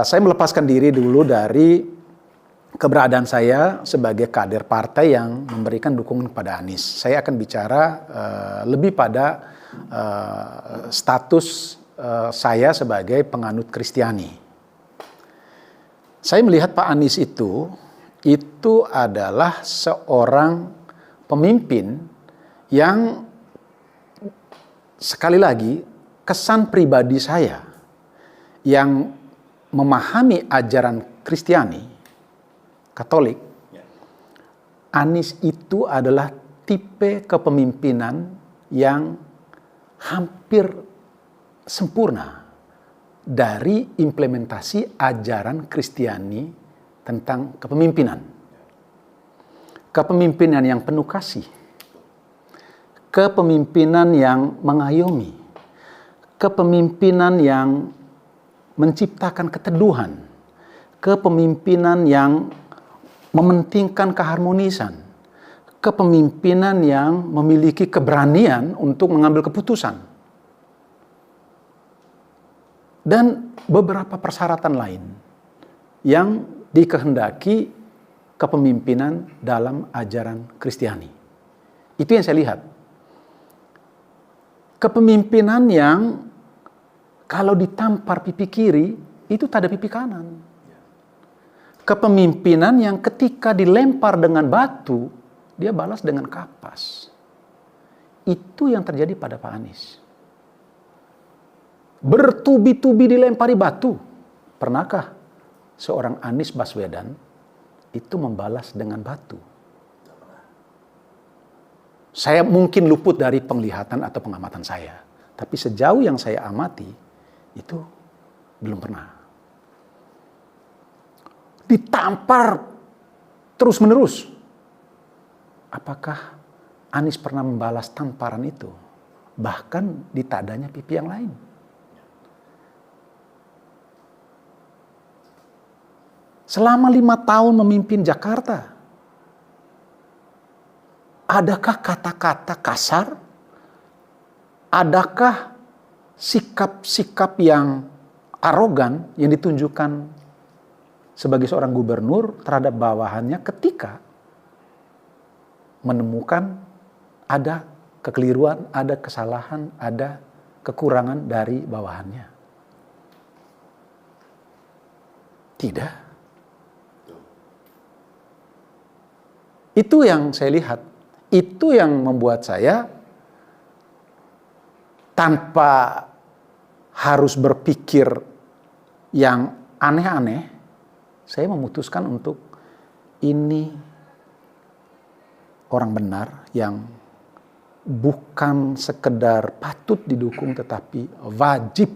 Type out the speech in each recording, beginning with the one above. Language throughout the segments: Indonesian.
Saya melepaskan diri dulu dari keberadaan saya sebagai kader partai yang memberikan dukungan kepada Anies. Saya akan bicara lebih pada status saya sebagai penganut Kristiani. Saya melihat Pak Anies itu adalah seorang pemimpin yang sekali lagi kesan pribadi saya yang memahami ajaran Kristiani, Katolik, Anies itu adalah tipe kepemimpinan yang hampir sempurna dari implementasi ajaran Kristiani tentang kepemimpinan. Kepemimpinan yang penuh kasih, kepemimpinan yang mengayomi, kepemimpinan yang menciptakan keteduhan, kepemimpinan yang mementingkan keharmonisan, kepemimpinan yang memiliki keberanian untuk mengambil keputusan, dan beberapa persyaratan lain yang dikehendaki kepemimpinan dalam ajaran Kristiani. Itu yang saya lihat. Kepemimpinan yang kalau ditampar pipi kiri, itu tak ada pipi kanan. Kepemimpinan yang ketika dilempar dengan batu, dia balas dengan kapas. Itu yang terjadi pada Pak Anies. Bertubi-tubi dilempari batu. Pernahkah seorang Anies Baswedan itu membalas dengan batu? Saya mungkin luput dari penglihatan atau pengamatan saya. Tapi sejauh yang saya amati, itu belum pernah. Ditampar terus-menerus. Apakah Anies pernah membalas tamparan itu? Bahkan di tadanya pipi yang lain. Selama 5 tahun memimpin Jakarta, adakah kata-kata kasar? Adakah sikap-sikap yang arogan yang ditunjukkan sebagai seorang gubernur terhadap bawahannya ketika menemukan ada kekeliruan, ada kesalahan, ada kekurangan dari bawahannya? Tidak. Itu yang saya lihat. Itu yang membuat saya tanpa harus berpikir yang aneh-aneh, saya memutuskan untuk ini orang benar yang bukan sekedar patut didukung tetapi wajib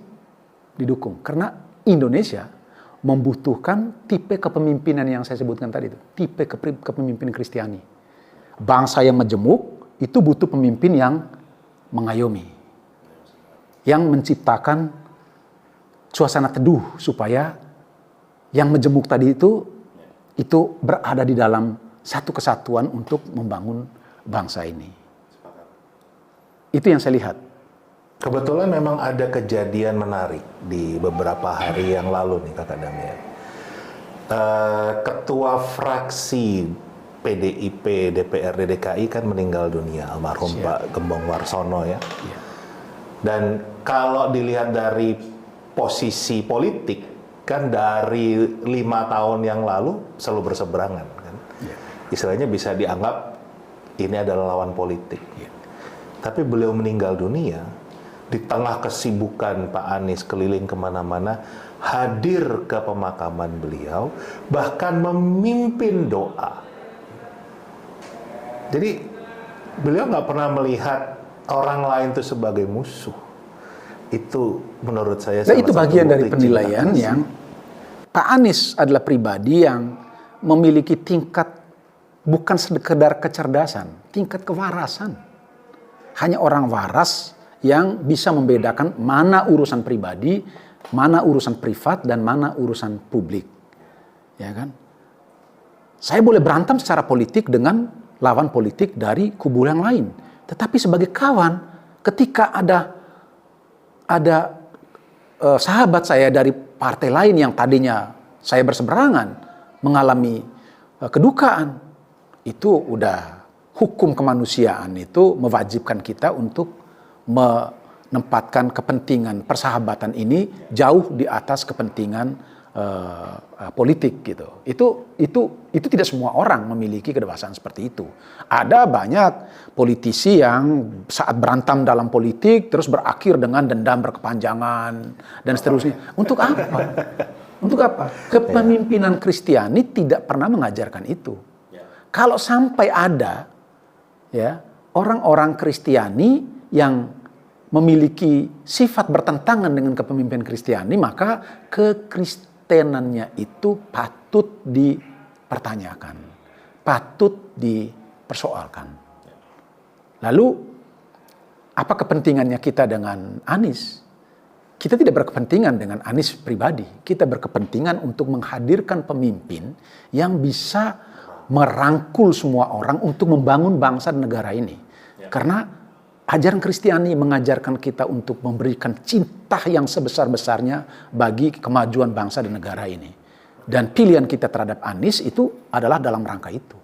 didukung. Karena Indonesia membutuhkan tipe kepemimpinan yang saya sebutkan tadi itu. Tipe kepemimpinan Kristiani. Bangsa yang majemuk itu butuh pemimpin yang mengayomi. Yang menciptakan suasana teduh supaya yang majemuk tadi itu berada di dalam satu kesatuan untuk membangun bangsa ini. Itu yang saya lihat. Kebetulan memang ada kejadian menarik di beberapa hari yang lalu nih Kakak Damian. Ketua fraksi PDIP DPRD DKI kan meninggal dunia, almarhum Pak Gembong Warsono ya. Dan kalau dilihat dari posisi politik kan dari 5 tahun yang lalu selalu berseberangan kan. Istilahnya bisa dianggap ini adalah lawan politik. Tapi beliau meninggal dunia di tengah kesibukan Pak Anies keliling kemana-mana, hadir ke pemakaman beliau, bahkan memimpin doa. Jadi beliau nggak pernah melihat orang lain itu sebagai musuh. Itu menurut saya. Nah, itu bagian dari penilaian yang Pak Anies adalah pribadi yang memiliki tingkat bukan sekedar kecerdasan, tingkat kewarasan. Hanya orang waras yang bisa membedakan mana urusan pribadi, mana urusan privat, dan mana urusan publik. Ya kan? Saya boleh berantem secara politik dengan lawan politik dari kubu yang lain. Tetapi sebagai kawan, ketika ada sahabat saya dari partai lain yang tadinya saya berseberangan mengalami kedukaan, itu udah hukum kemanusiaan itu mewajibkan kita untuk menempatkan kepentingan persahabatan ini jauh di atas kepentingan politik gitu. Itu tidak semua orang memiliki kedewasaan seperti itu. Ada banyak politisi yang saat berantem dalam politik terus berakhir dengan dendam berkepanjangan dan seterusnya. Untuk apa? Untuk apa? Kepemimpinan Kristiani tidak pernah mengajarkan itu. Kalau sampai ada ya orang-orang Kristiani yang memiliki sifat bertentangan dengan kepemimpinan Kristiani, maka kekristenannya itu patut dipertanyakan, patut dipersoalkan. Lalu, apa kepentingannya kita dengan Anies? Kita tidak berkepentingan dengan Anies pribadi. Kita berkepentingan untuk menghadirkan pemimpin yang bisa merangkul semua orang untuk membangun bangsa dan negara ini. Karena ajaran Kristiani mengajarkan kita untuk memberikan cinta yang sebesar-besarnya bagi kemajuan bangsa dan negara ini. Dan pilihan kita terhadap Anies itu adalah dalam rangka itu.